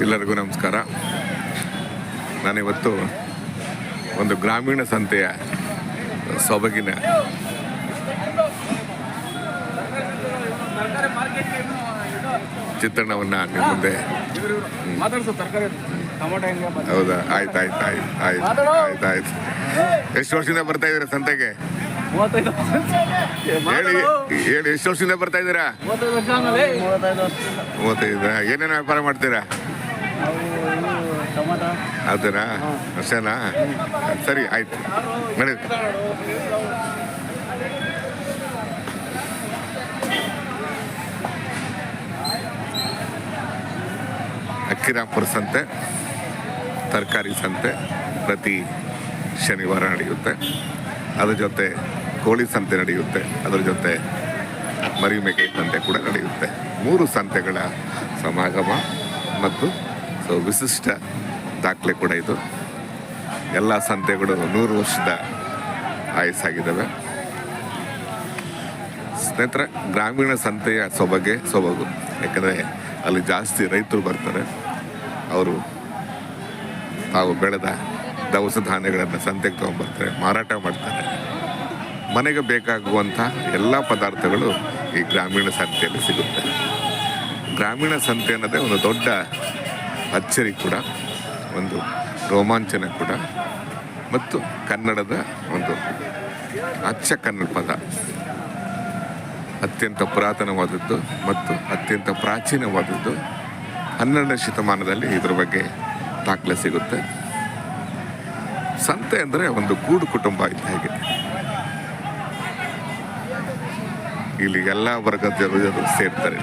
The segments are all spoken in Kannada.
ಎಲ್ಲರಿಗೂ ನಮಸ್ಕಾರ. ನಾನಿವತ್ತು ಒಂದು ಗ್ರಾಮೀಣ ಸಂತೆಯ ಸೊಬಗಿನ ಚಿತ್ರಣವನ್ನು ನಿಮ್ಮ ಮುಂದೆ. ಹೌದಾ? ಆಯ್ತು ಆಯ್ತು ಆಯ್ತು ಆಯ್ತು ಆಯ್ತು ಆಯ್ತು. ಎಷ್ಟು ವರ್ಷದಿಂದ ಬರ್ತಾ ಇದ್ದೀರಾ ಸಂತೆಗೆ? ಹೇಳಿ ಹೇಳಿ, ಎಷ್ಟು ವರ್ಷದಿಂದ ಬರ್ತಾ ಇದ್ದೀರಾ? 35. ಏನೇನು ವ್ಯಾಪಾರ ಮಾಡ್ತೀರಾ? ಹೌದಾ? ಅಷ್ಟೇನಾ? ಸರಿ, ಆಯ್ತು, ನಡಿ. ಅಕ್ಕಿರಾಂಪುರ ಸಂತೆ, ತರಕಾರಿ ಸಂತೆ ಪ್ರತಿ ಶನಿವಾರ ನಡೆಯುತ್ತೆ. ಅದ್ರ ಜೊತೆ ಕೋಳಿ ಸಂತೆ ನಡೆಯುತ್ತೆ. ಅದರ ಜೊತೆ ಮರಿಮೇಕೆ ಸಂತೆ ಕೂಡ ನಡೆಯುತ್ತೆ. 3 ಸಂತೆಗಳ ಸಮಾಗಮ ಮತ್ತು ವಿಶಿಷ್ಟ ದಾಖಲೆ ಕೂಡ ಇದು. ಎಲ್ಲ ಸಂತೆಗಳು 100 ವರ್ಷದ ಆಯಸ್ಸಾಗಿದ್ದಾವೆ. ಸ್ನೇಹಿತರೆ, ಗ್ರಾಮೀಣ ಸಂತೆಯ ಸೊಬಗು. ಯಾಕಂದರೆ ಅಲ್ಲಿ ಜಾಸ್ತಿ ರೈತರು ಬರ್ತಾರೆ. ಅವರು ತಾವು ಬೆಳೆದ ದವಸ ಧಾನ್ಯಗಳನ್ನು ಸಂತೆಗೆ ತೊಗೊಂಡ್ಬರ್ತಾರೆ, ಮಾರಾಟ ಮಾಡ್ತಾರೆ. ಮನೆಗೆ ಬೇಕಾಗುವಂಥ ಎಲ್ಲ ಪದಾರ್ಥಗಳು ಈ ಗ್ರಾಮೀಣ ಸಂತೆಯಲ್ಲಿ ಸಿಗುತ್ತೆ. ಗ್ರಾಮೀಣ ಸಂತೆ ಅನ್ನೋದೇ ಒಂದು ದೊಡ್ಡ ಅಚ್ಚರಿ ಕೂಡ, ಒಂದು ರೋಮಾಂಚನ ಕೂಡ, ಮತ್ತು ಕನ್ನಡದ ಒಂದು ಅಚ್ಚ ಕನ್ನಡ ಪದ. ಅತ್ಯಂತ ಪುರಾತನವಾದದ್ದು ಮತ್ತು ಅತ್ಯಂತ ಪ್ರಾಚೀನವಾದದ್ದು. 12ನೇ ಶತಮಾನದಲ್ಲಿ ಇದ್ರ ಬಗ್ಗೆ ದಾಖಲೆ ಸಿಗುತ್ತೆ. ಸಂತೆ ಅಂದರೆ ಒಂದು ಕೂಡು ಕುಟುಂಬ ಇದ್ದ ಹಾಗೆ. ಇಲ್ಲಿ ಎಲ್ಲ ವರ್ಗದ ಜನರು ಸೇರ್ತಾರೆ.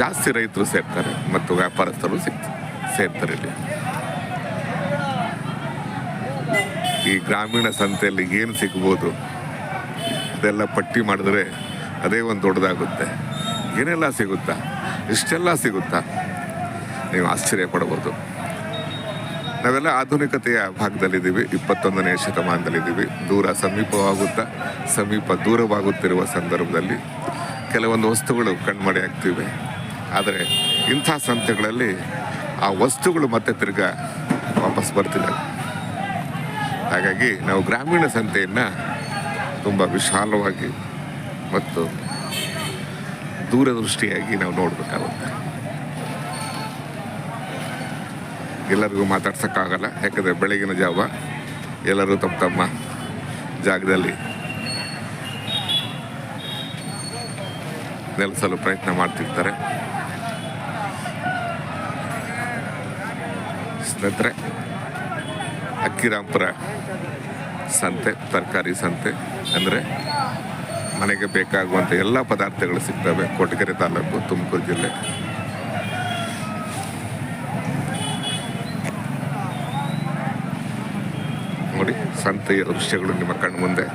ಜಾಸ್ತಿ ರೈತರು ಸೇರ್ತಾರೆ ಮತ್ತು ವ್ಯಾಪಾರಸ್ಥರು ಸೇರ್ತಾರೆ. ಇಲ್ಲಿ ಈ ಗ್ರಾಮೀಣ ಸಂತೆಯಲ್ಲಿ ಏನು ಸಿಗ್ಬೋದು ಅದೆಲ್ಲ ಪಟ್ಟಿ ಮಾಡಿದ್ರೆ ಅದೇ ಒಂದು ದೊಡ್ಡದಾಗುತ್ತೆ. ಏನೆಲ್ಲ ಸಿಗುತ್ತಾ, ಇಷ್ಟೆಲ್ಲ ಸಿಗುತ್ತಾ, ನೀವು ಆಶ್ಚರ್ಯ ಪಡ್ಬೋದು. ನಾವೆಲ್ಲ ಆಧುನಿಕತೆಯ ಭಾಗದಲ್ಲಿದ್ದೀವಿ, 21ನೇ ಶತಮಾನದಲ್ಲಿದ್ದೀವಿ. ಸಮೀಪ ದೂರವಾಗುತ್ತಿರುವ ಸಂದರ್ಭದಲ್ಲಿ ಕೆಲವೊಂದು ವಸ್ತುಗಳು ಕಣ್ಮರೆ ಆಗ್ತಿವೆ. ಆದರೆ ಇಂಥ ಸಂತೆಗಳಲ್ಲಿ ಆ ವಸ್ತುಗಳು ಮತ್ತೆ ತಿರ್ಗಾ ವಾಪಸ್ ಬರ್ತಿಲ್ಲ. ಹಾಗಾಗಿ ನಾವು ಗ್ರಾಮೀಣ ಸಂತೆಯನ್ನು ತುಂಬ ವಿಶಾಲವಾಗಿ ಮತ್ತು ದೂರದೃಷ್ಟಿಯಾಗಿ ನಾವು ನೋಡಬೇಕಾಗುತ್ತೆ. ಎಲ್ಲರಿಗೂ ಮಾತಾಡ್ಸೋಕ್ಕಾಗಲ್ಲ, ಯಾಕಂದರೆ ಬೆಳಗಿನ ಜಾವ ಎಲ್ಲರೂ ತಮ್ಮ ಜಾಗದಲ್ಲಿ ನೆಲೆಸಲು ಪ್ರಯತ್ನ ಮಾಡ್ತಿರ್ತಾರೆ. ಸ್ನೇಹಿತರೆ, ಅಕ್ಕಿರಾಂಪುರ ಸಂತೆ, ತರಕಾರಿ ಸಂತೆ ಅಂದರೆ ಮನೆಗೆ ಬೇಕಾಗುವಂಥ ಎಲ್ಲ ಪದಾರ್ಥಗಳು ಸಿಗ್ತವೆ. ಕೊರಟಗೆರೆ ತಾಲೂಕು, ತುಮಕೂರು ಜಿಲ್ಲೆ. ನೋಡಿ, ಸಂತೆಯ ದೃಶ್ಯಗಳು ನಿಮ್ಮ ಕಣ್ಣು ಮುಂದೆ.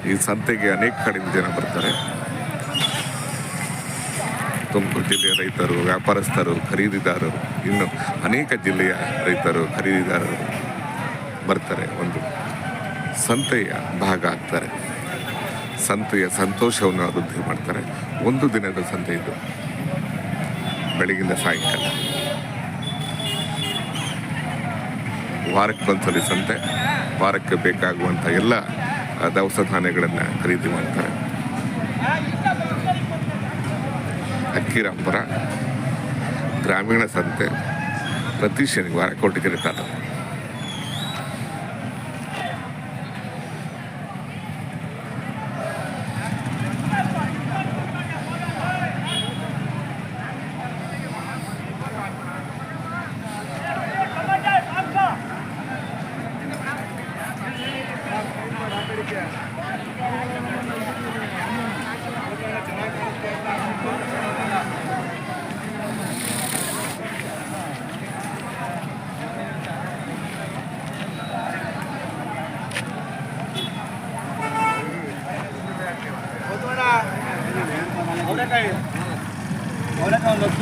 ಈ ಸಂತೆಗೆ ಅನೇಕ ಕಡೆಯಿಂದ ಜನ ಬರ್ತಾರೆ. ತುಮಕೂರು ಜಿಲ್ಲೆಯ ರೈತರು, ವ್ಯಾಪಾರಸ್ಥರು, ಖರೀದಿದಾರರು, ಇನ್ನು ಅನೇಕ ಜಿಲ್ಲೆಯ ರೈತರು, ಖರೀದಿದಾರರು ಬರ್ತಾರೆ. ಒಂದು ಸಂತೆಯ ಭಾಗ ಆಗ್ತಾರೆ. ಸಂತೆಯ ಸಂತೋಷವನ್ನು ವೃದ್ಧಿ ಮಾಡ್ತಾರೆ. ಒಂದು ದಿನದ ಸಂತೆ ಇದು, ಬೆಳಗಿಂದ ಸಾಯಂಕಾಲ. ವಾರಕ್ಕೆ ಒಂದ್ಸಲಿ ಸಂತೆ. ವಾರಕ್ಕೆ ಬೇಕಾಗುವಂಥ ಎಲ್ಲ ದವಸ ಧಾನ್ಯಗಳನ್ನು ಖರೀದಿ ಮಾಡ್ತಾರೆ. ಫಕೀರಾಂಪುರ ಗ್ರಾಮೀಣ ಸಂತೆ ಪ್ರತಿ ಶನಿವಾರ ಕೊಟ್ಟಿಗೆರೆ ತಾಲೂಕು.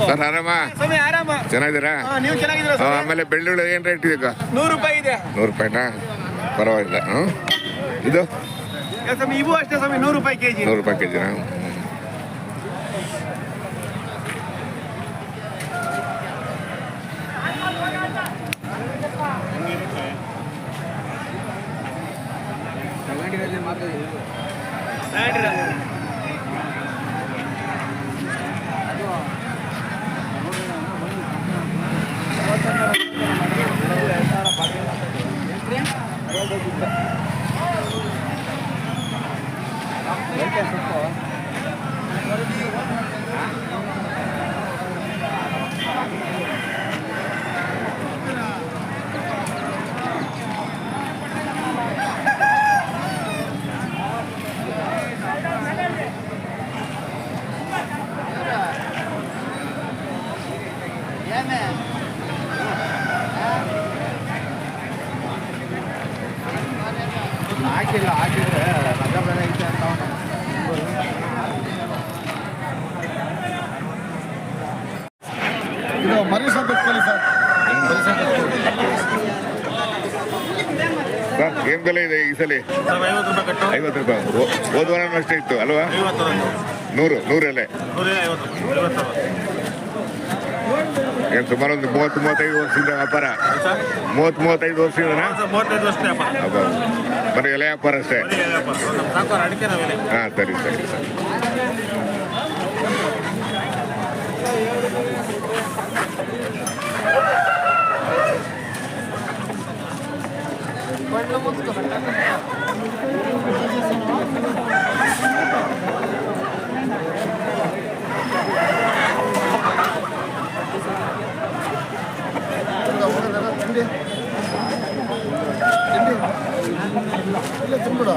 ಸರ್ ಆರಾಮ ಚೆನ್ನಾಗಿದ್ದೀರಾ? ಆಮೇಲೆ ಬೆಳ್ಳುಳ್ಳಿ ಏನು ರೇಟ್ ಈಗ? 100 ರೂಪಾಯಿ ಇದೆ. 100 ರೂಪಾಯಿನಾ? ಪರವಾಗಿಲ್ಲ. ಇದು ಇವು ಅಷ್ಟೇ ಸ್ವಾಮಿ, 100 ರೂಪಾಯಿ ಕೆಜಿ. 100 ರೂಪಾಯಿ ಕೆಜಿನಾ? ಹಾಕಿದ್ರೆ ರಜಾ ಬೇರೆ ಐತೆ ಅಂತ ಇದು ಮರಿ ಸಂಪತ್ಕೊಳ್ಳಿ ಸರ್. ಸರ್ ಏನು ಬೆಲೆ ಇದೆ ಈ ಸಲ? 50 ರೂಪಾಯಿ. ಹೋದ ವಾರನೂ ಅಷ್ಟೇ ಇತ್ತು ಅಲ್ವಾ? 100 ಎಲೆ. ಏನು ಸುಮಾರು ಒಂದು 30-35 ವರ್ಷದಿಂದ ವ್ಯಾಪಾರ? 30-35 ವರ್ಷದಿಂದನಾ? ಬರೀ ಎಲೆ ವ್ಯಾಪಾರ ಅಷ್ಟೇ? ಹಾಂ, ಸರಿ ಸರಿ ಸರಿ. ಇಲ್ಲ ತುಂಬಿಡ